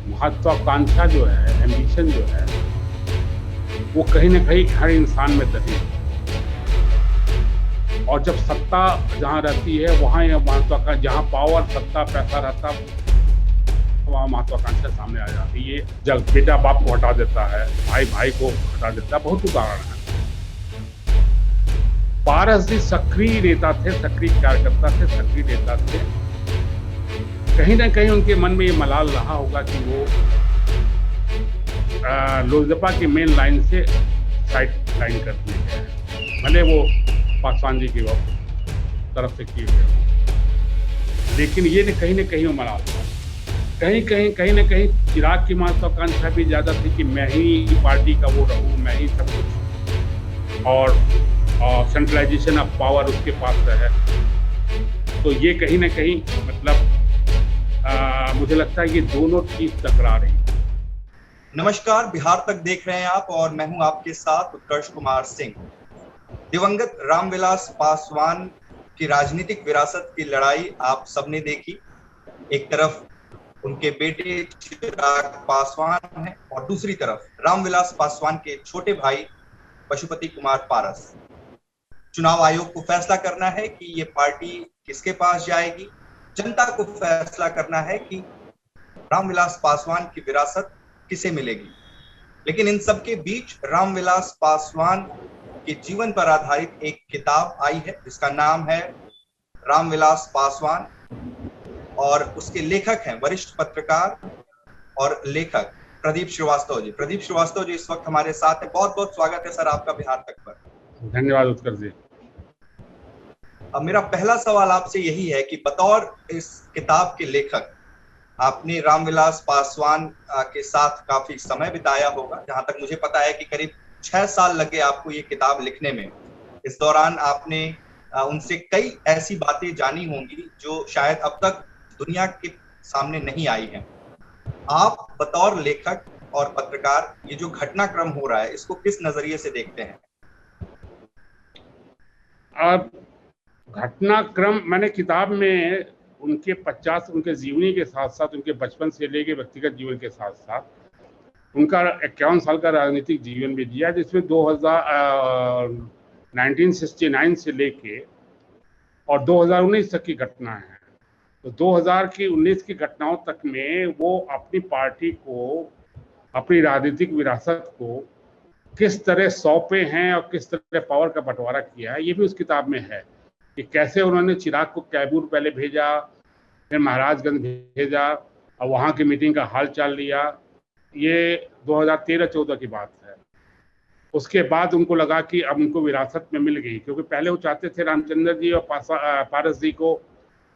महत्वाकांक्षा जो है, एम्बिशन जो है, वो कहीं ना कहीं हर इंसान में दबी है। और जब सत्ता जहाँ रहती है वहाँ यह महत्वाकांक्षा, जहाँ पावर, सत्ता, पैसा रहता है, वहाँ महत्वाकांक्षा सामने आ जाती है। जब बेटा बाप को हटा देता है, भाई भाई को हटा देता है, बहुत उदाहरण है। पारस जी सक्रिय नेता थे, सक्रिय कार्यकर्ता थे, सक्रिय नेता थे। कहीं ना कहीं उनके मन में ये मलाल रहा होगा कि वो लोजपा की मेन लाइन से साइड लाइन कर दिए गए, भले वो पासवान जी की तरफ से किए गए, लेकिन ये कहीं ना कहीं वो मलाल था। कहीं ना कहीं चिराग की महत्वाकांक्षा भी ज्यादा थी कि मैं ही पार्टी का वो रहूं, मैं ही सब कुछ, और सेंट्रलाइजेशन ऑफ पावर उसके पास है। तो ये कहीं ना कहीं मतलब मुझे लगता है ये दोनों चीज टकरा रही। नमस्कार, बिहार तक देख रहे हैं आप और मैं हूं आपके साथ उत्कर्ष कुमार सिंह। दिवंगत रामविलास पासवान की राजनीतिक विरासत की लड़ाई आप सबने देखी। एक तरफ उनके बेटे चिराग पासवान है और दूसरी तरफ रामविलास पासवान के छोटे भाई पशुपति कुमार पारस। चुनाव आयोग को फैसला करना है कि ये पार्टी किसके पास जाएगी। जनता को फैसला करना है कि रामविलास पासवान की विरासत किसे मिलेगी। लेकिन इन सब के बीच रामविलास पासवान के जीवन पर आधारित एक किताब आई है जिसका नाम है रामविलास पासवान, और उसके लेखक हैं वरिष्ठ पत्रकार और लेखक प्रदीप श्रीवास्तव जी। प्रदीप श्रीवास्तव जी इस वक्त हमारे साथ है। बहुत बहुत स्वागत है सर आपका बिहार तक पर। धन्यवाद उत्कर्ष जी। अब मेरा पहला सवाल आपसे यही है कि बतौर इस किताब के लेखक आपने रामविलास पासवान के साथ काफी समय बिताया होगा। जहां तक मुझे पता है कि करीब 6 साल लगे आपको ये किताब लिखने में। इस दौरान आपने उनसे कई ऐसी बातें जानी होंगी जो शायद अब तक दुनिया के सामने नहीं आई हैं। आप बतौर लेखक और पत्रकार ये जो घटनाक्रम हो रहा है इसको किस नजरिए से देखते हैं? अब घटनाक्रम मैंने किताब में उनके जीवनी के साथ साथ उनके बचपन से लेके व्यक्तिगत जीवन के साथ साथ उनका 51 साल का राजनीतिक जीवन भी दिया, जिसमें 1969 से लेके और 2019 तक की घटना है। तो 2019 की घटनाओं तक में वो अपनी पार्टी को, अपनी राजनीतिक विरासत को किस तरह सौंपे हैं और किस तरह पावर का बंटवारा किया है, ये भी उस किताब में है कि कैसे उन्होंने चिराग को कैबूल पहले भेजा, फिर महाराजगंज भेजा और वहाँ की मीटिंग का हाल चाल लिया। ये 2013-14 की बात है। उसके बाद उनको लगा कि अब उनको विरासत में मिल गई, क्योंकि पहले वो चाहते थे रामचंद्र जी और पारस जी को,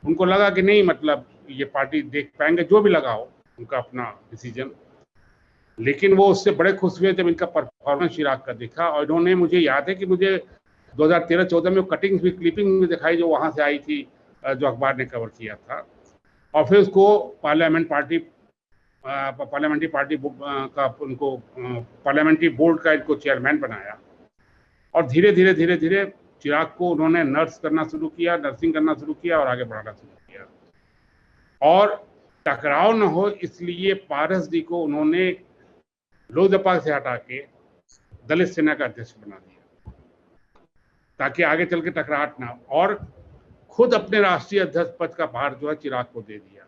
उनको लगा कि नहीं मतलब ये पार्टी देख पाएंगे, जो भी लगा हो उनका अपना डिसीजन। लेकिन वो उससे बड़े खुश हुए जब इनका परफॉर्मेंस चिराग का देखा। और इन्होंने, मुझे याद है कि मुझे 2013-14 में कटिंग भी, क्लिपिंग भी दिखाई जो वहाँ से आई थी, जो अखबार ने कवर किया था। और फिर उसको पार्लियामेंट्री पार्टी का उनको पार्लियामेंट्री बोर्ड का इनको चेयरमैन बनाया। और धीरे धीरे चिराग को उन्होंने नर्सिंग करना शुरू किया और आगे बढ़ाना शुरू किया। और टकराव न हो इसलिए पारस जी को उन्होंने लोजपा से हटा के दलित सेना का अध्यक्ष बना दिया, ताकि आगे चल के टकराहट ना हो। और खुद अपने राष्ट्रीय अध्यक्ष पद का भार जो है चिराग को दे दिया।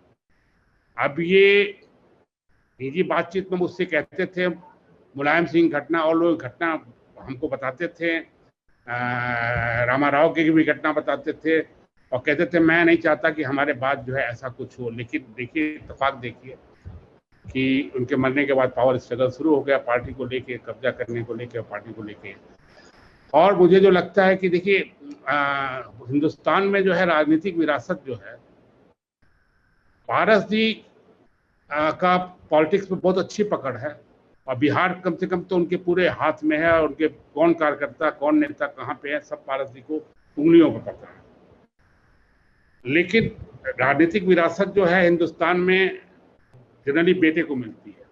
अब ये निजी बातचीत में मुझसे कहते थे, मुलायम सिंह घटना और लोग घटना हमको बताते थे, रामाराव की भी घटना बताते थे और कहते थे मैं नहीं चाहता कि हमारे बाद जो है ऐसा कुछ हो। लेकिन देखिए, इत्तेफाक देखिए कि उनके मरने के बाद पावर स्ट्रगल शुरू हो गया, पार्टी को लेके, कब्जा करने को लेके, पार्टी को लेके। और मुझे जो लगता है कि देखिए, हिंदुस्तान में जो है राजनीतिक विरासत जो है, पारस जी का पॉलिटिक्स में बहुत अच्छी पकड़ है और बिहार कम से कम तो उनके पूरे हाथ में है। और उनके कौन कार्यकर्ता, कौन नेता कहाँ पे है, सब पारस जी को उंगलियों पर पता है। लेकिन राजनीतिक विरासत जो है हिंदुस्तान में जनरली बेटे को मिलती है।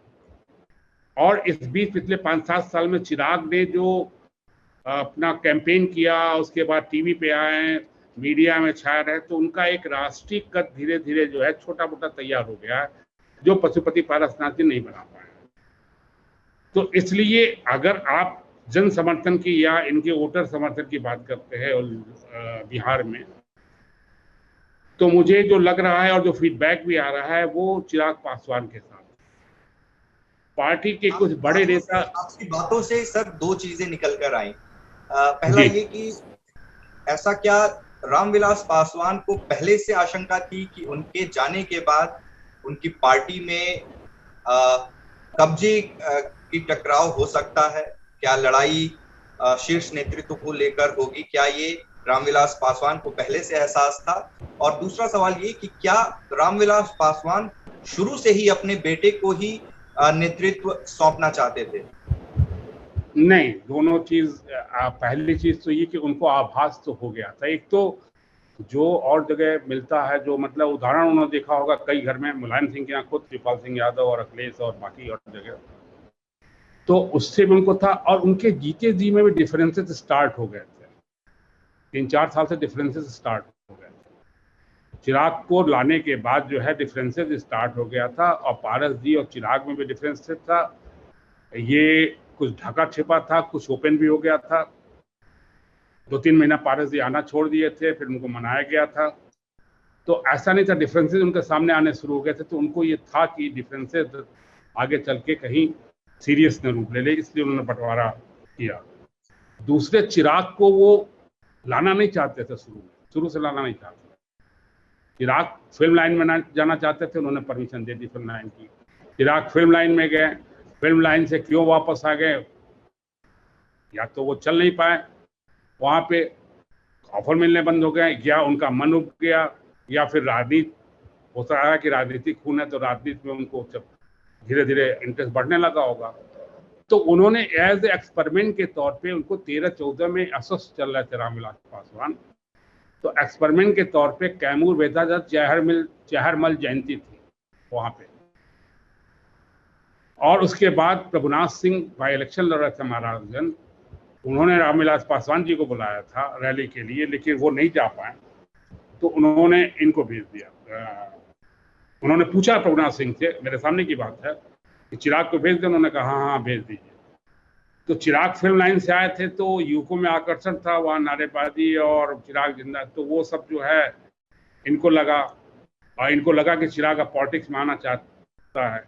और इस बीच पिछले 5-7 साल में चिराग ने जो अपना कैंपेन किया, उसके बाद टीवी पे आए, मीडिया में छाया रहे, तो उनका एक राष्ट्रीय कद धीरे धीरे जो है छोटा मोटा तैयार हो गया है, जो पशुपति पारसनाथ जी नहीं बना पाए। तो इसलिए अगर आप जन समर्थन की या इनके वोटर समर्थन की बात करते हैं बिहार में, तो मुझे जो लग रहा है और जो फीडबैक भी आ रहा है वो चिराग पासवान के साथ पार्टी के कुछ बड़े नेता। आपकी बातों से सर दो चीजें निकल कर आई। पहला ये कि ऐसा क्या रामविलास पासवान को पहले से आशंका थी कि उनके जाने के बाद उनकी पार्टी में कब्जे की टकराव हो सकता है? क्या लड़ाई शीर्ष नेतृत्व को लेकर होगी? क्या ये रामविलास पासवान को पहले से एहसास था? और दूसरा सवाल ये कि क्या रामविलास पासवान शुरू से ही अपने बेटे को ही नेतृत्व सौंपना चाहते थे? नहीं, दोनों चीज। पहली चीज तो ये कि उनको आभास तो हो गया था। एक तो जो और जगह मिलता है, जो मतलब उदाहरण उन्होंने देखा होगा कई घर में, मुलायम सिंह के यहाँ खुद कृपाल सिंह यादव और अखिलेश और बाकी और जगह, तो उससे भी उनको था। और उनके जीते जी में भी डिफरेंसेस स्टार्ट हो गए थे, 3-4 साल से डिफरेंसेस स्टार्ट हो गए थे। चिराग को लाने के बाद जो है डिफरेंसेस स्टार्ट हो गया था, और पारस जी और चिराग में भी डिफरेंसेस था। ये कुछ ढका छिपा था, कुछ ओपन भी हो गया था। 2-3 महीना पारस जी आना छोड़ दिए थे, फिर उनको मनाया गया था। तो ऐसा नहीं था, डिफरेंसेस उनके सामने आने शुरू हो गए थे। तो उनको ये था कि डिफरेंसेस आगे चल के कहीं सीरियस न रूप ले ले, इसलिए उन्होंने बंटवारा किया। दूसरे, चिराग को वो लाना नहीं चाहते थे, शुरू से लाना नहीं चाहते। चिराग फिल्म लाइन में जाना चाहते थे, उन्होंने परमिशन दे दी फिल्म लाइन की। चिराग फिल्म लाइन में गए, फिल्म लाइन से क्यों वापस आ गए? या तो वो चल नहीं पाए, वहाँ पे ऑफर मिलने बंद हो गए, या उनका मन उब गया, या फिर राजनीति होता है कि राजनीतिक खून है, तो राजनीति में उनको जब धीरे धीरे इंटरेस्ट बढ़ने लगा होगा। तो उन्होंने एज ए एक्सपेरिमेंट के तौर पे उनको 13-14 में अस्वस्थ चल रहे थे रामविलास पासवान, तो एक्सपेरिमेंट के तौर पे कैमूर बेताजत चहरमल जयंती थी वहाँ पे। और उसके बाद प्रभुनाथ सिंह बाई इलेक्शन लड़ रहे थे महाराजगंज, उन्होंने रामविलास पासवान जी को बुलाया था रैली के लिए, लेकिन वो नहीं जा पाए, तो उन्होंने इनको भेज दिया। उन्होंने पूछा प्रभुनाथ सिंह से, मेरे सामने की बात है, कि चिराग को भेज दे। उन्होंने कहा हाँ भेज दीजिए। तो चिराग फिल्म लाइन से आए थे, तो यूको में आकर्षण था, वहाँ नारेबाजी और चिराग जिंदा, तो वो सब जो है इनको लगा, और इनको लगा कि चिराग अब पॉलिटिक्स में आना चाहता है।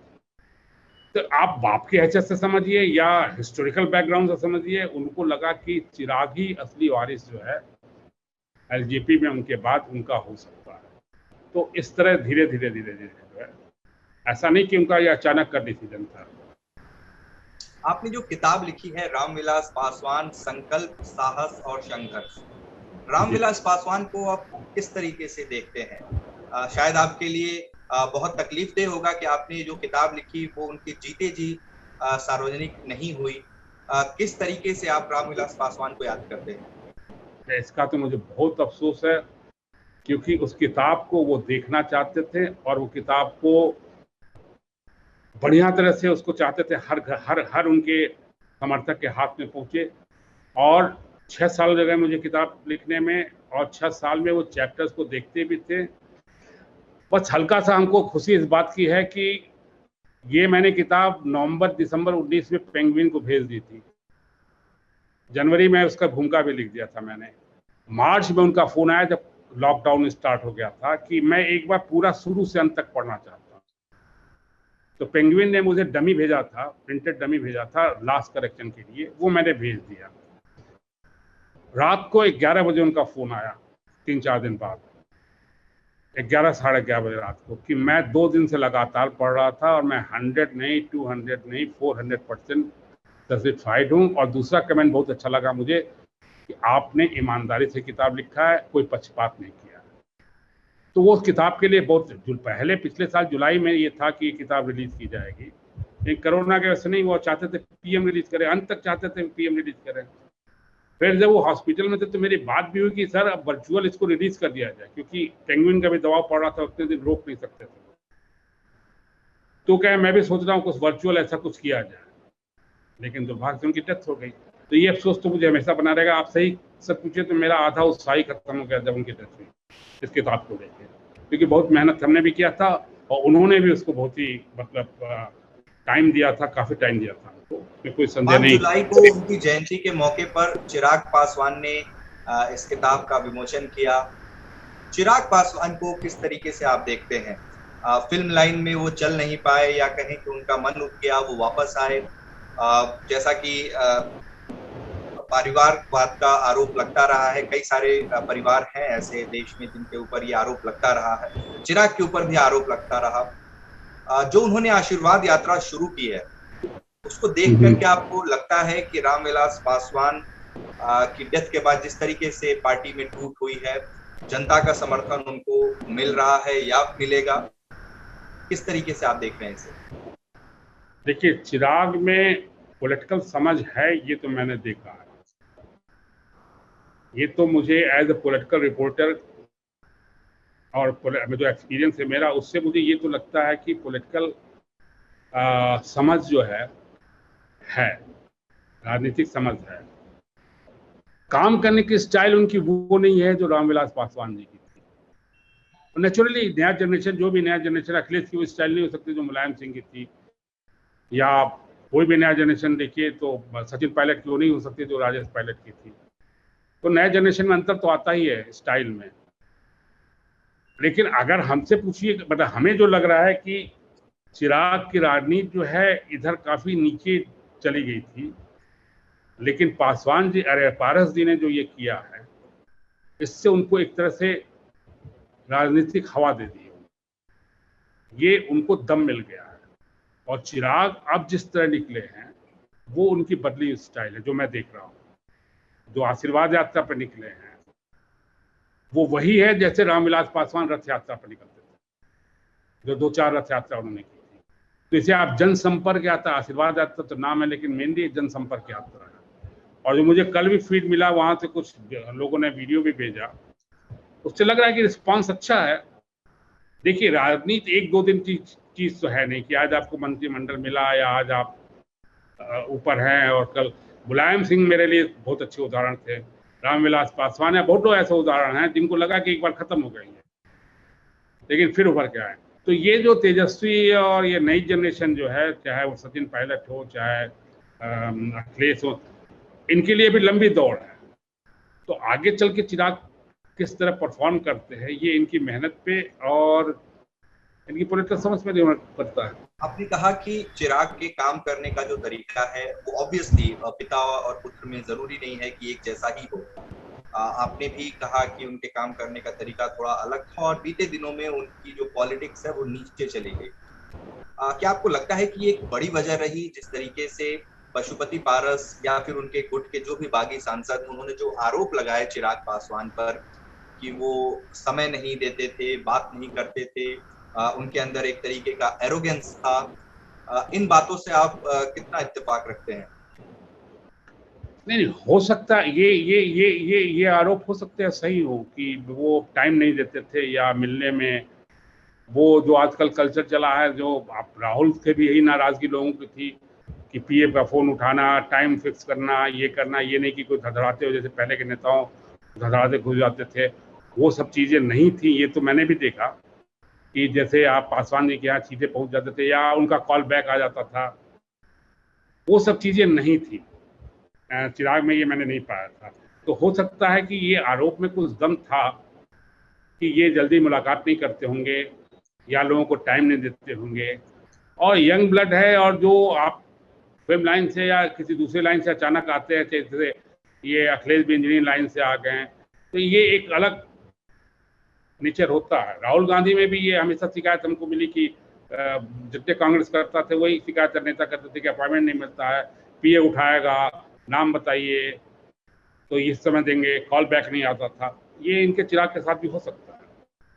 तो आप बाप की हैसियत से समझिए या हिस्टोरिकल बैकग्राउंड से समझिए, उनको लगा कि चिराग ही असली वारिस जो है एलजेपी में उनके बाद उनका हो सकता है। तो इस तरह धीरे धीरे जो है, ऐसा नहीं कि उनका ये अचानक का डिसीजन था। आपने जो किताब लिखी है रामविलास पासवान, संकल्प, साहस और संघर्ष, रामविलास पासवान को आप किस तरीके से देखते हैं? शायद आपके लिए बहुत तकलीफदेह होगा कि आपने जो किताब लिखी वो उनके जीते जी सार्वजनिक नहीं हुई। किस तरीके से आप रामविलास पासवान को याद करते हैं? इसका तो मुझे बहुत अफसोस है, क्योंकि उस किताब को वो देखना चाहते थे, और वो किताब को बढ़िया तरह से उसको चाहते थे हर उनके समर्थक के हाथ में पहुंचे। और 6 साल लगे मुझे किताब लिखने में, और 6 साल में वो चैप्टर्स को देखते भी थे। बस हल्का सा हमको खुशी इस बात की है कि ये मैंने किताब नवंबर-दिसंबर 19 में पेंगुइन को भेज दी थी। जनवरी में उसका भूमिका भी लिख दिया था मैंने। मार्च में उनका फोन आया जब लॉकडाउन स्टार्ट हो गया था, कि मैं एक बार पूरा शुरू से अंत तक पढ़ना चाहता हूँ। तो पेंगुइन ने मुझे डमी भेजा था, प्रिंटेड डमी भेजा था लास्ट करेक्शन के लिए, वो मैंने भेज दिया। रात को 11 बजे उनका फोन आया, 3-4 दिन बाद, 11 साढ़े 11 बजे रात को, कि मैं 2 दिन से लगातार पढ़ रहा था, और मैं 100 नहीं, 200 नहीं, 400% सेटिस्फाइड हूँ। और दूसरा कमेंट बहुत अच्छा लगा मुझे, कि आपने ईमानदारी से किताब लिखा है, कोई पक्षपात नहीं किया। तो वो उस किताब के लिए बहुत पहले पिछले साल जुलाई में ये था कि ये किताब रिलीज की जाएगी, लेकिन कोरोना के वजह से नहीं, वो चाहते थे पीएम रिलीज करें, अंत तक चाहते थे पीएम रिलीज करें। फिर जब वो हॉस्पिटल में थे तो मेरी बात भी हुई कि सर अब वर्चुअल इसको रिलीज कर दिया जाए, क्योंकि पेंगुइन का भी दबाव पड़ रहा था, उतने दिन रोक नहीं सकते थे। तो क्या मैं भी सोच रहा हूँ कुछ वर्चुअल ऐसा कुछ किया जाए, लेकिन दुर्भाग्य से उनकी डेथ हो गई। तो ये अफसोस तो मुझे हमेशा बना रहेगा। आप सही सब पूछे तो मेरा आधा उत्साह ही खत्म हो गया जब उनकी डेथ हुई इस किताब को लेकर, क्योंकि बहुत मेहनत हमने भी किया था, और उन्होंने भी उसको बहुत ही मतलब टाइम दिया था, काफी टाइम दिया था उनको, इसमें कोई संदेह 5 नहीं। जुलाई को उनकी जयंती के मौके पर चिराग पासवान ने इस किताब का विमोचन किया। चिराग पासवान को किस तरीके से आप देखते हैं? फिल्म लाइन में वो चल नहीं पाए या कहें कि उनका मन उठ गया, वो वापस आए। जैसा कि परिवारवाद का आरोप लगता रहा है, कई सारे परिवार हैं ऐसे देश में जिनके ऊपर ये आरोप लगता रहा है, चिराग के ऊपर भी आरोप लगता रहा। जो उन्होंने आशीर्वाद यात्रा शुरू की है, उसको देख करके आपको लगता है कि रामविलास पासवान की डेथ के बाद जिस तरीके से पार्टी में टूट हुई है, जनता का समर्थन उनको मिल रहा है या मिलेगा, किस तरीके से आप देख रहे हैं इसे? देखिए, चिराग में पॉलिटिकल समझ है, ये तो मैंने देखा है। ये तो मुझे एज ए पॉलिटिकल रिपोर्टर और जो एक्सपीरियंस है मेरा, उससे मुझे ये तो लगता है कि पॉलिटिकल समझ जो है राजनीतिक समझ है। काम करने की स्टाइल उनकी वो नहीं है जो रामविलास पासवान जी की थी। नेचुरली नया जनरेशन, जो भी नया जनरेशन, अखिलेश की वो स्टाइल नहीं हो सकती जो मुलायम सिंह की थी, या कोई भी नया जनरेशन देखिए तो सचिन पायलट की वो नहीं हो सकती जो राजेश पायलट की थी। तो नए जनरेशन में अंतर तो आता ही है स्टाइल में। लेकिन अगर हमसे पूछिए, मतलब हमें जो लग रहा है कि चिराग की राजनीति जो है इधर काफी नीचे चली गई थी, लेकिन पासवान जी, अरे पारस जी ने जो ये किया है, इससे उनको एक तरह से राजनीतिक हवा दे दी है, ये उनको दम मिल गया है। और चिराग अब जिस तरह निकले हैं, वो उनकी बदली स्टाइल है जो मैं देख रहा हूँ। जो आशीर्वाद यात्रा पर निकले हैं वो वही है जैसे रामविलास पासवान रथ यात्रा पर निकलते थे, जो 2-4 रथ यात्रा उन्होंने की थी। तो इसे आप जनसंपर्क यात्रा, आशीर्वाद यात्रा तो नाम है, लेकिन मेनली जनसंपर्क यात्रा है। और जो मुझे कल भी फीड मिला, वहां से कुछ लोगों ने वीडियो भी भेजा, उससे लग रहा है कि रिस्पॉन्स अच्छा है। देखिए, राजनीति 1-2 दिन की चीज तो है नहीं कि आज आपको मंत्रिमंडल मिला या आज आप ऊपर हैं और कल। मुलायम सिंह मेरे लिए बहुत अच्छे उदाहरण थे, रामविलास पासवान है, बहुत ऐसे उदाहरण हैं जिनको लगा कि एक बार खत्म हो गई है, लेकिन फिर उभर के आए। तो ये जो तेजस्वी और ये नई जनरेशन जो है, चाहे वो सचिन पायलट हो, चाहे अखिलेश हो, इनके लिए भी लंबी दौड़ है। तो आगे चल के चिराग किस तरह परफॉर्म करते हैं, ये इनकी मेहनत पे और इनकी पॉलिटिकल समझ पे निर्भर करता है। आपने कहा कि चिराग के काम करने का जो तरीका है वो ऑब्वियसली पिता और पुत्र में जरूरी नहीं है कि एक जैसा ही हो। आपने भी कहा कि उनके काम करने का तरीका थोड़ा अलग था और बीते दिनों में उनकी जो पॉलिटिक्स है वो नीचे चली गई। क्या आपको लगता है कि एक बड़ी वजह रही जिस तरीके से पशुपति पारस या फिर उनके गुट के जो भी बागी सांसद, उन्होंने जो आरोप लगाए चिराग पासवान पर कि वो समय नहीं देते थे, बात नहीं करते थे, उनके अंदर एक तरीके का एरोगेंस था, इन बातों से आप कितना इत्तेफाक रखते हैं? नहीं, हो सकता है ये आरोप हो सकते हैं सही हो कि वो टाइम नहीं देते थे या मिलने में, वो जो आजकल कल्चर चला है, जो आप राहुल से भी यही नाराजगी लोगों की थी कि पीए का फोन उठाना, टाइम फिक्स करना, ये करना, ये नहीं कि कोई धधड़ाते हो जैसे पहले के नेताओं धधड़ाते घुस जाते थे, वो सब चीजें नहीं थी। ये तो मैंने भी देखा कि जैसे आप पासवान जी के यहाँ सीधे पहुंच जाते थे या उनका कॉल बैक आ जाता था, वो सब चीजें नहीं थी। चिराग में ये मैंने नहीं पाया था। तो हो सकता है कि ये आरोप में कुछ दम था कि ये जल्दी मुलाकात नहीं करते होंगे या लोगों को टाइम नहीं देते होंगे। और यंग ब्लड है, और जो आप फिल्म लाइन से या किसी दूसरी लाइन से अचानक आते हैं, जैसे ये अखिलेश भी इंजीनियरिंग लाइन से आ गए हैं, तो ये एक अलग नेचर होता है। राहुल गांधी में भी ये हमेशा शिकायत हमको मिली कि जितने कांग्रेस करता थे वही शिकायत नेता करते थे कि अपॉइंटमेंट नहीं मिलता है, पीए उठाएगा, नाम बताइए तो इस समय देंगे, कॉल बैक नहीं आता था। ये इनके चिराग के साथ भी हो सकता है,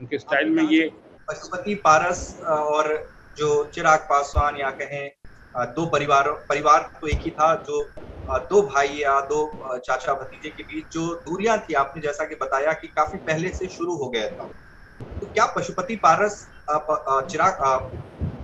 उनके स्टाइल में ये। पशुपति पारस और जो चिराग पासवान या कहें दो परिवार तो एक ही था, जो दो भाई या दो चाचा भतीजे के बीच जो दूरियां थी, आपने जैसा कि बताया कि काफी पहले से शुरू हो गया था। तो क्या पशुपति पारस चिराग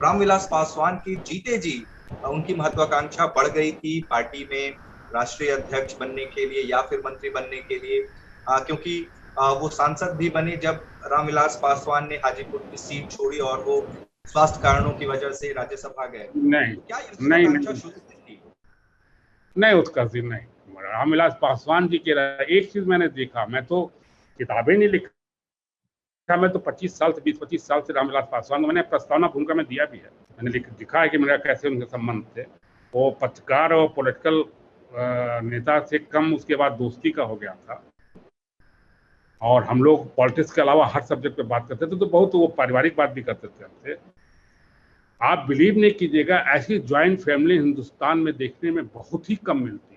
रामविलास पासवान की जीते जी उनकी महत्वाकांक्षा बढ़ गई थी पार्टी में राष्ट्रीय अध्यक्ष बनने के लिए या फिर मंत्री बनने के लिए? क्योंकि वो सांसद भी बने जब रामविलास पासवान ने हाजीपुर की सीट छोड़ी और वो स्वास्थ्य कारणों की वजह से राज्यसभा गए? नहीं क्या ये नहीं महत्वाकांक्षा नहीं, शुरू थी? नहीं उत्कर्षी नहीं। रामविलास पासवान जी के एक चीज मैंने देखा, मैं तो किताबें नहीं लिखा, मैं तो 25 साल से 20-25 साल से रामविलास पासवान को मैंने प्रस्तावना भूमिका में दिया भी है, मैंने लिखा है कि मेरा कैसे उनके संबंध थे। वो पत्रकार और पॉलिटिकल नेता से कम उसके बाद दोस्ती का हो गया था, और हम लोग पॉलिटिक्स के अलावा हर सब्जेक्ट पे बात करते थे, तो बहुत वो पारिवारिक बात भी करते थे हमसे। आप बिलीव नहीं कीजिएगा, ऐसी ज्वाइंट फैमिली हिंदुस्तान में देखने में बहुत ही कम मिलती है।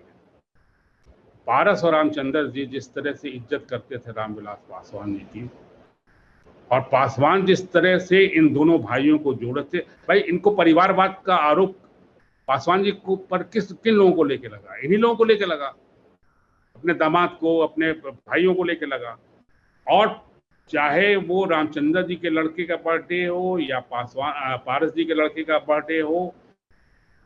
पारस और रामचंद्र जी जिस तरह से इज्जत करते थे रामविलास पासवान जी की, और पासवान जिस तरह से इन दोनों भाइयों को जोड़े थे, भाई इनको परिवारवाद का आरोप पासवान जी को पर किन लोगों को लेके लगा? इन्हीं लोगों को लेके लगा, अपने दामाद को, अपने भाइयों को लेके लगा। और चाहे वो रामचंद्र जी के लड़के का बर्थडे हो या पारस जी के लड़के का बर्थडे हो,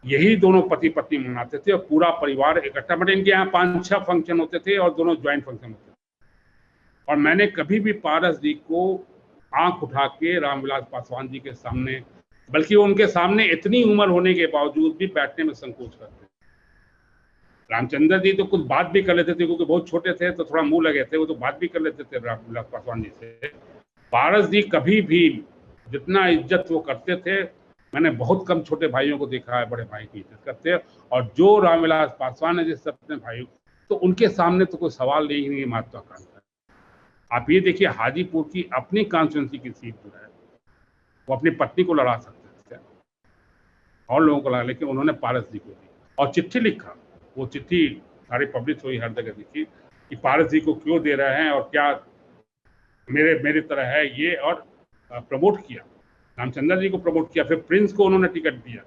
यही दोनों पति पत्नी मनाते थे और पूरा परिवार इकट्ठा। बट इनके यहाँ 5-6 फंक्शन होते थे और दोनों ज्वाइंट फंक्शन होते थे। और मैंने कभी भी पारस जी को आंख उठा के रामविलास पासवान जी के सामने, बल्कि उनके सामने इतनी उम्र होने के बावजूद भी बैठने में संकोच करते थे। रामचंद्र जी तो कुछ बात भी कर लेते थे, क्योंकि बहुत छोटे थे तो थोड़ा मुंह लगे थे, वो तो बात भी कर लेते थे रामविलास पासवान जी से। पारस जी कभी भी, जितना इज्जत वो करते थे, मैंने बहुत कम छोटे भाइयों को देखा है बड़े भाई की इज्जत करते हैं। और जो रामविलास पासवान है जिस अपने भाइयों, तो उनके सामने तो कोई सवाल नहीं है महत्वाकांक्षा। आप ये देखिए, हाजीपुर की अपनी कॉन्स्टिट्यूंसी की सीट जो है, वो अपनी पत्नी को लड़ा सकते थे और लोगों को लड़ा, लेकिन उन्होंने पारस जी को दी और चिट्ठी लिखा। वो चिट्ठी सारी पब्लिश हुई, हर जगह दिखी कि पारस जी को क्यों दे रहे हैं और क्या मेरे तरह है ये, और प्रमोट किया, रामचंद्र जी को प्रमोट किया। फिर प्रिंस को उन्होंने टिकट दिया,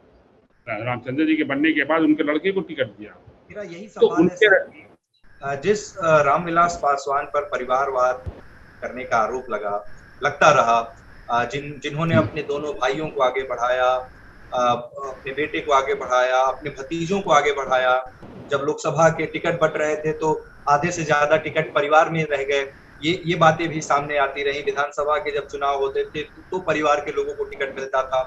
रामचंद्र जी के बनने के बाद उनके लड़के को टिकट दिया। मेरा यही तो सवाल उनके है, जिस रामविलास पासवान पर परिवारवाद करने का आरोप लगता रहा, जिन्होंने अपने दोनों भाइयों को आगे बढ़ाया, अपने बेटे को आगे बढ़ाया, अपने भतीजों को आगे बढ़ाया। जब लोकसभा के टिकट बंट रहे थे तो आधे से ज्यादा टिकट परिवार में रह गए, ये बातें भी सामने आती रही। विधानसभा के जब चुनाव होते थे तो परिवार के लोगों को टिकट मिलता था।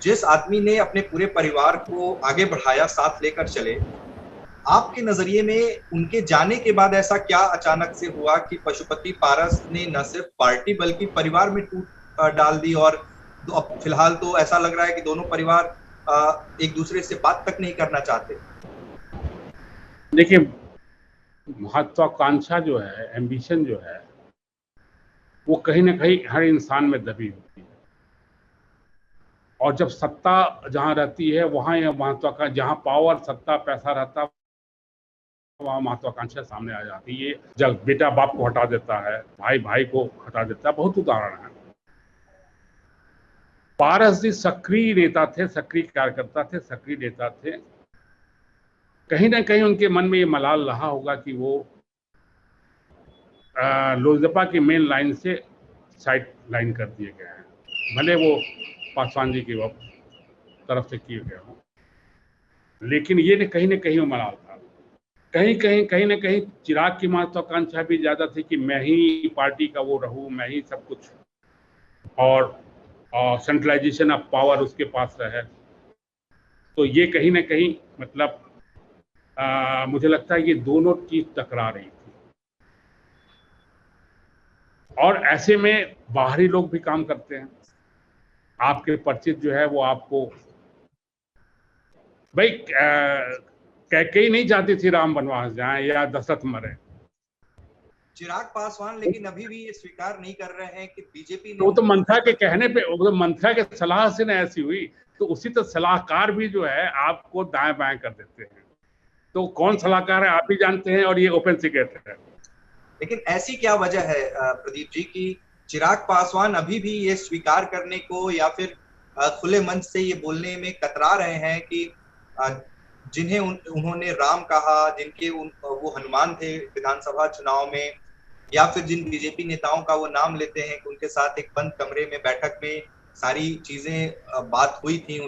जिस आदमी ने अपने पूरे परिवार को आगे बढ़ाया, साथ लेकर चले, आपके नजरिए में उनके जाने के बाद ऐसा क्या अचानक से हुआ कि पशुपति पारस ने न सिर्फ पार्टी बल्कि परिवार में टूट डाल दी? और अब फिलहाल तो ऐसा लग रहा है कि दोनों परिवार एक दूसरे से बात तक नहीं करना चाहते। देखिए, महत्वाकांक्षा जो है, एम्बिशन जो है, वो कहीं ना कहीं हर इंसान में दबी होती है। और जब सत्ता जहां रहती है वहां यह महत्वाकांक्षा, जहां पावर, सत्ता, पैसा रहता, वहां महत्वाकांक्षा सामने आ जाती है। जब बेटा बाप को हटा देता है, भाई भाई को हटा देता है, बहुत उदाहरण है। पारस जी सक्रिय नेता थे, सक्रिय कार्यकर्ता थे, सक्रिय नेता थे। कहीं ना कहीं उनके मन में ये मलाल रहा होगा कि वो लोजपा की मेन लाइन से साइड लाइन कर दिए गए हैं, भले वो पासवान जी की तरफ से किए गए हों, लेकिन ये कहीं ना कहीं वो मलाल था। कहीं ना कहीं चिराग की महत्वाकांक्षा भी ज्यादा थी कि मैं ही पार्टी का वो रहूं, मैं ही सब कुछ, और सेंट्रलाइजेशन ऑफ पावर उसके पास रहे। तो ये कहीं ना कहीं मतलब मुझे लगता है ये दोनों चीज टकरा रही थी। और ऐसे में बाहरी लोग भी काम करते हैं। आपके परिचित जो है वो आपको, भाई कैकेयी नहीं चाहती थी राम वनवास जाए या दशरथ मरे। चिराग पासवान लेकिन अभी भी ये स्वीकार नहीं कर रहे हैं कि बीजेपी ने, तो वो तो मंत्रा के कहने पे, वो तो मंत्रा के सलाह से ना ऐसी हुई। तो उसी तो सलाहकार भी जो है आपको दाएं बाएं कर देते हैं। तो कौन सलाहकार है आप भी जानते हैं, और ये ओपन सीक्रेट है। लेकिन ऐसी क्या वजह है प्रदीप जी कि चिराग पासवान अभी भी ये स्वीकार करने को या फिर खुले मंच से ये बोलने में कतरा रहे हैं कि जिन्हें उन्होंने राम कहा, जिनके वो हनुमान थे विधानसभा चुनाव में, या फिर जिन बीजेपी नेताओं का वो नाम लेते हैं कि उनके साथ एक बंद कमरे में बैठक में सारी चीजें बात हुई थी,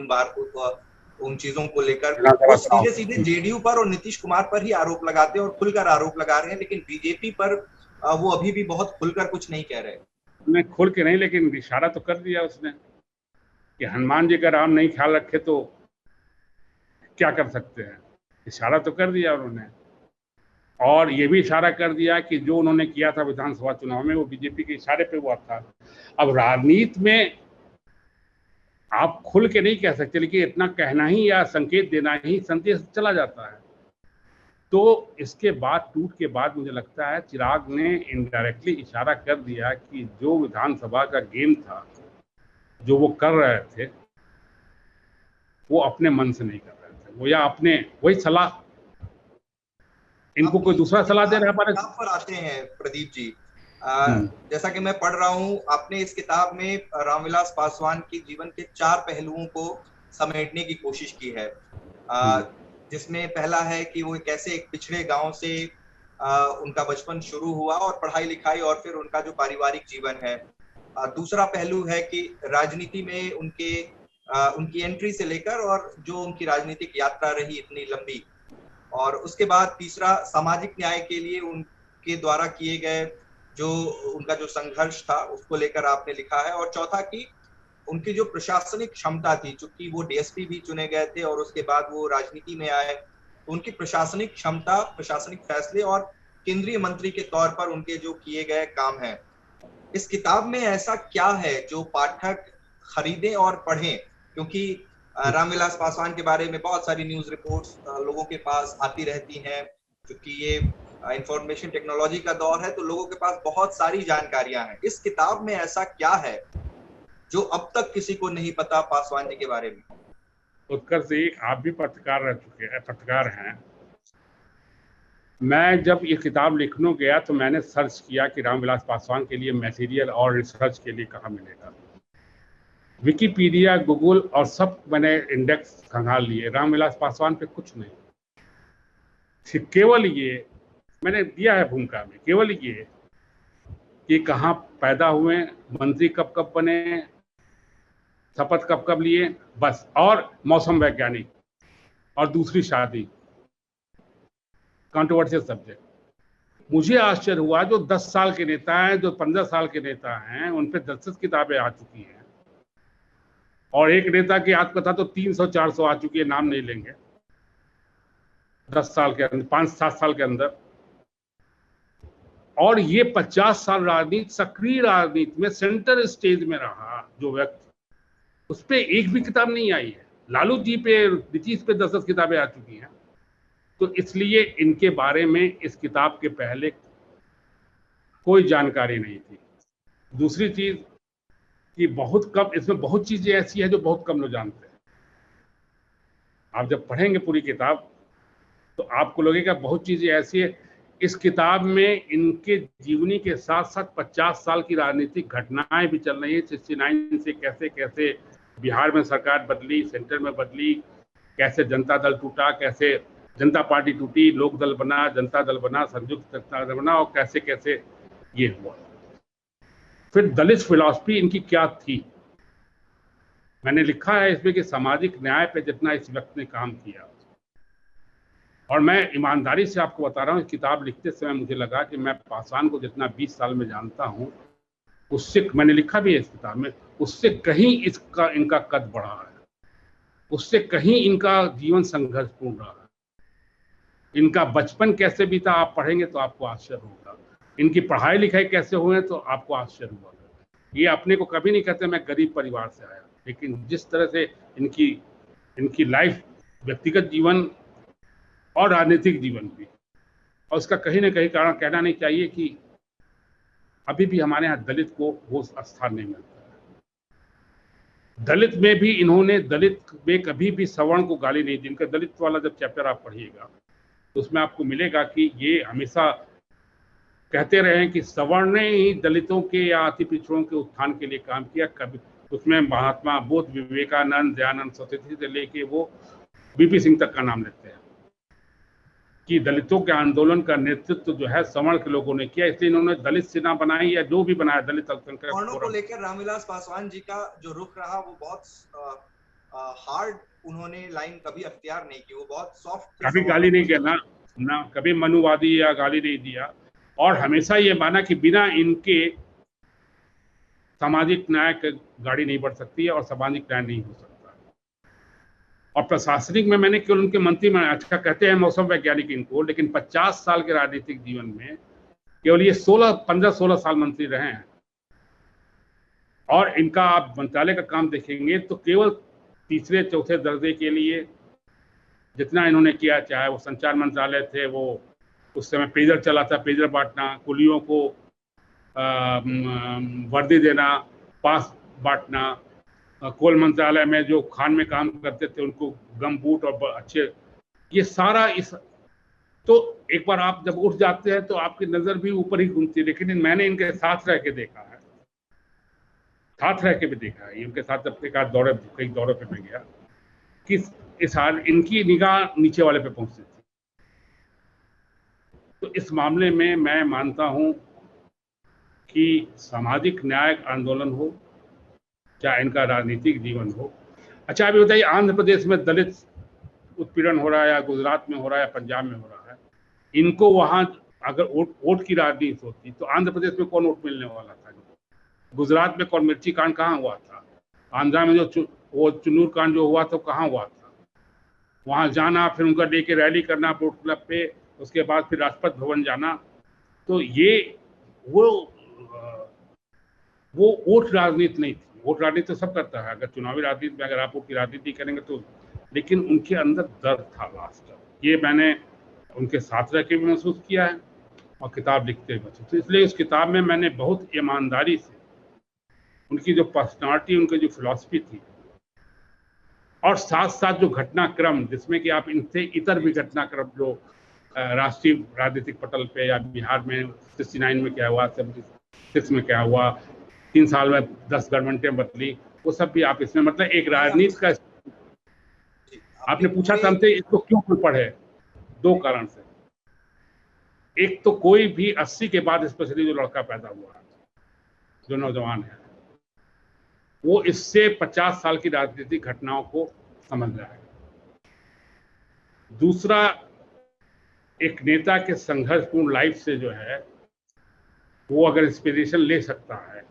उन चीजों को लेकर वो सीधे जेडीयू पर और नीतीश कुमार पर ही आरोप लगाते हैं और खुलकर आरोप लगा रहे हैं। लेकिन बीजेपी पर वो अभी भी बहुत खुलकर कुछ नहीं कह रहे। नहीं खुल के नहीं, लेकिन इशारा तो कर दिया उसने। कि हनुमान जी का राम नहीं ख्याल रखे तो क्या कर सकते हैं। इशारा तो कर दिया उन्होंने, और ये भी इशारा कर दिया कि जो उन्होंने किया था विधानसभा चुनाव में वो बीजेपी के इशारे पे हुआ था। अब राजनीति में आप खुल के नहीं कह सकते, लेकिन इतना कहना ही या संकेत देना ही संदेश चला जाता है। तो इसके बाद टूट के बाद मुझे लगता है चिराग ने इनडायरेक्टली इशारा कर दिया कि जो विधानसभा का गेम था, जो वो कर रहे थे, वो अपने मन से नहीं कर रहे थे, वो या अपने वही सलाह, इनको कोई दूसरा सलाह दे रहा है हमारे। पर आते हैं प्रदीप जी, जैसा कि मैं पढ़ रहा हूँ, आपने इस किताब में रामविलास पासवान के जीवन के 4 पहलुओं को समेटने की कोशिश की है, जिसमें पहला है कि वो कैसे एक पिछड़े गांव से उनका बचपन शुरू हुआ और पढ़ाई लिखाई और फिर उनका जो पारिवारिक जीवन है। दूसरा पहलू है कि राजनीति में उनकी एंट्री से लेकर और जो उनकी राजनीतिक यात्रा रही इतनी लंबी, और उसके बाद तीसरा सामाजिक न्याय के लिए उनके द्वारा किए गए जो उनका जो संघर्ष था उसको लेकर आपने लिखा है, और चौथा कि उनकी जो प्रशासनिक क्षमता थी, चूंकि वो डीएसपी भी चुने गए थे और उसके बाद वो राजनीति में आए, तो उनकी प्रशासनिक क्षमता, प्रशासनिक फैसले और केंद्रीय मंत्री के तौर पर उनके जो किए गए काम हैं। इस किताब में ऐसा क्या है जो पाठक खरीदें और पढ़ें, क्योंकि रामविलास पासवान के बारे में बहुत सारी न्यूज रिपोर्ट्स लोगों के पास आती रहती हैं, क्योंकि ये इंफॉर्मेशन टेक्नोलॉजी का दौर है, तो लोगों के पास बहुत सारी जानकारियां हैं। इस किताब में ऐसा क्या है जो अब तक किसी को नहीं पता पासवान जी के बारे में? उत्कर्ष जी, आप भी पत्रकार रह चुके हैं, पत्रकार हैं। मैं जब ये किताब लिखने गया तो मैंने सर्च किया कि रामविलास पासवान के लिए मटेरियल और रिसर्च के लिए कहाँ मिलेगा। विकिपीडिया, गूगल और सब मैंने इंडेक्स खंगाल लिए, रामविलास पासवान पे कुछ नहीं। केवल ये मैंने दिया है भूमिका में, केवल ये कि कहाँ पैदा हुए, मंत्री कब कब बने, शपथ कब कब लिए, बस, और मौसम वैज्ञानिक, और दूसरी शादी, कंट्रोवर्शियल सब्जेक्ट। मुझे आश्चर्य हुआ जो 10 साल के नेता हैं, जो 15 साल के नेता हैं, उन पे 10 किताबें आ चुकी हैं, और एक नेता की आत्मकथा तो 300-400 आ चुकी है, नाम नहीं लेंगे, 10 साल के अंदर, 5-7 साल के अंदर। और ये 50 साल राजनीति, सक्रिय राजनीति में सेंटर स्टेज में रहा जो व्यक्ति, उस पे एक भी किताब नहीं आई है। लालू जी पे, नीतीश पे 10 किताबें आ चुकी हैं। तो इसलिए इनके बारे में इस किताब के पहले कोई जानकारी नहीं थी। दूसरी चीज कि बहुत कम, इसमें बहुत चीजें ऐसी है जो बहुत कम लोग जानते हैं। आप जब पढ़ेंगे पूरी किताब तो आपको लगेगा बहुत चीजें ऐसी है। इस किताब में इनके जीवनी के साथ साथ 50 साल की राजनीतिक घटनाएं भी चल रही है। 69 से कैसे कैसे बिहार में सरकार बदली, सेंटर में बदली, कैसे जनता दल टूटा, कैसे जनता पार्टी टूटी, लोक दल बना, जनता दल बना, संयुक्त जनता दल बना, और कैसे कैसे ये हुआ। फिर दलित फिलॉसफी इनकी क्या थी, मैंने लिखा है इसमें कि सामाजिक न्याय पे जितना इस व्यक्ति ने काम किया, और मैं ईमानदारी से आपको बता रहा हूँ, इस किताब लिखते समय मुझे लगा कि मैं पासवान को जितना 20 साल में जानता हूँ, उससे, मैंने लिखा भी है इस किताब में, उससे कहीं इनका कद बढ़ा है, उससे कहीं इनका जीवन संघर्षपूर्ण रहा है। इनका बचपन कैसे बीता आप पढ़ेंगे तो आपको आश्चर्य होगा, इनकी पढ़ाई लिखाई कैसे हुए तो आपको आश्चर्य होगा। ये अपने को कभी नहीं कहते मैं गरीब परिवार से आया, लेकिन जिस तरह से इनकी लाइफ, व्यक्तिगत जीवन और राजनीतिक जीवन भी, और उसका कहीं ना कहीं कारण कहना नहीं चाहिए कि अभी भी हमारे यहाँ दलित को वो स्थान नहीं मिलता है। दलित में भी इन्होंने, दलित में कभी भी सवर्ण को गाली नहीं दी। इनका दलित वाला जब चैप्टर आप पढ़िएगा तो उसमें आपको मिलेगा कि ये हमेशा कहते रहे हैं कि सवर्ण ने ही दलितों के या अति पिछड़ों के उत्थान के लिए काम किया। कभी उसमें महात्मा बुद्ध, विवेकानंद, दयानंद सरस्वती से लेके वो बीपी सिंह तक का नाम लेते हैं कि दलितों के आंदोलन का नेतृत्व जो है सवर्ण के लोगों ने किया, इसलिए इन्होंने दलित सेना बनाई या जो भी बनाया दलित सवर्णों को लेकर रामविलास पासवान जी का जो रुख रहा वो बहुत हार्ड, उन्होंने लाइन कभी अख्तियार नहीं की, वो बहुत सॉफ्ट, कभी गाली नहीं किया ना कभी मनुवादी या गाली नहीं दिया, और हमेशा ये माना कि बिना इनके सामाजिक न्याय की गाड़ी नहीं बढ़ सकती है और सामाजिक न्याय नहीं हो सकता। और प्रशासनिक में मैंने केवल उनके मंत्री में, अच्छा कहते हैं मौसम वैज्ञानिक इनको, लेकिन 50 साल के राजनीतिक जीवन में केवल ये 15-16 साल मंत्री रहे हैं। और इनका आप मंत्रालय का काम देखेंगे तो केवल तीसरे चौथे दर्जे के लिए जितना इन्होंने किया, चाहे वो संचार मंत्रालय थे, वो उस समय पेयजल चला था, पेयजल बांटना, कुलियों को वर्दी देना, पास बांटना, कोल मंत्रालय में जो खान में काम करते थे उनको गम बूट और अच्छे, ये सारा इस, तो एक बार आप जब उठ जाते हैं तो आपकी नजर भी ऊपर ही घूमती है। लेकिन मैंने इनके साथ रह के देखा है, साथ रह के भी देखा है, इनके साथ जब कई दौरे पे मैं गया कि इस हाल इनकी निगाह नीचे वाले पे पहुंचती थी। तो इस मामले में मैं मानता हूं कि सामाजिक न्याय आंदोलन हो चाहे इनका राजनीतिक जीवन हो। अच्छा अभी बताइए, आंध्र प्रदेश में दलित उत्पीड़न हो रहा है, या गुजरात में हो रहा है, पंजाब में हो रहा है, इनको वहां अगर वोट की राजनीति होती तो आंध्र प्रदेश में कौन वोट मिलने वाला था? गुजरात में कौन मिर्ची कांड कहाँ हुआ था? आंध्रा में जो वो चुन्नूर कांड जो हुआ था कहाँ हुआ था? वहां जाना, फिर उनका लेके रैली करना बोट क्लब पे, उसके बाद फिर राष्ट्रपति भवन जाना। तो ये वो वोट राजनीति नहीं थी। वोट राजनीति तो सब करता है, अगर चुनावी राजनीति में अगर आप वोट की राजनीति करेंगे तो, लेकिन उनके अंदर दर्द था लास्ट तक। ये मैंने उनके साथ रह के भी महसूस किया है और किताब लिखते हुए महसूस। तो इसलिए उस किताब में मैंने बहुत ईमानदारी से उनकी जो पर्सनालिटी, उनकी जो फिलॉसफी थी, और साथ साथ जो घटनाक्रम जिसमें कि आप इनसे इतर भी घटनाक्रम जो राष्ट्रीय राजनीतिक पटल पे, या बिहार में 69 में क्या हुआ, 76 में क्या हुआ, 3 साल में 10 गवर्नमेंटें बदली, वो सब भी आप इसमें, मतलब एक राजनीति का। आपने पूछा था हमसे इसको क्यों पढ़े, 2 कारण से। एक तो कोई भी 80 के बाद स्पेशली जो लड़का पैदा हुआ, जो नौजवान है, वो इससे 50 साल की राजनीतिक घटनाओं को समझ जाएगा। दूसरा, एक नेता के संघर्षपूर्ण लाइफ से जो है वो अगर इंस्पिरेशन ले सकता है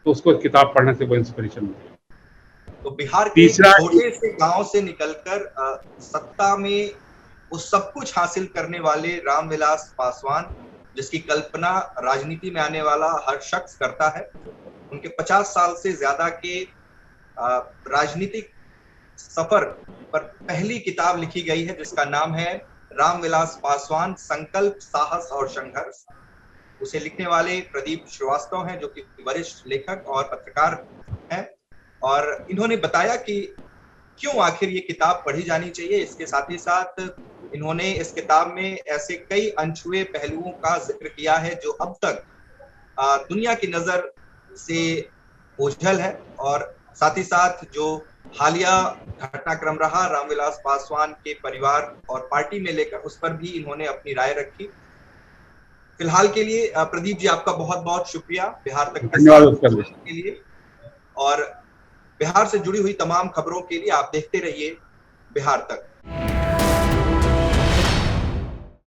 तो उसको किताब पढ़ने से कोई इंस्पिरेशन मिलेगी। तो बिहार के छोटे से गांव से निकलकर सत्ता में वो सब कुछ हासिल करने वाले रामविलास पासवान, जिसकी कल्पना राजनीति में आने वाला हर शख्स करता है, उनके 50 साल से ज्यादा के राजनीतिक सफर पर पहली किताब लिखी गई है जिसका नाम है रामविलास पासवान, संकल्प, साहस और संघर्ष। उसे लिखने वाले प्रदीप श्रीवास्तव हैं, जो कि वरिष्ठ लेखक और पत्रकार हैं, और इन्होंने बताया कि क्यों आखिर ये किताब पढ़ी जानी चाहिए। इसके साथ ही साथ इन्होंने इस किताब में ऐसे कई अनछुए पहलुओं का जिक्र किया है जो अब तक दुनिया की नजर से ओझल है, और साथ ही साथ जो हालिया घटनाक्रम रहा रामविलास पासवान के परिवार और पार्टी में लेकर, उस पर भी इन्होंने अपनी राय रखी। फिलहाल के लिए प्रदीप जी आपका बहुत बहुत शुक्रिया बिहार तक के लिए, और बिहार से जुड़ी हुई तमाम खबरों के लिए आप देखते रहिए बिहार तक।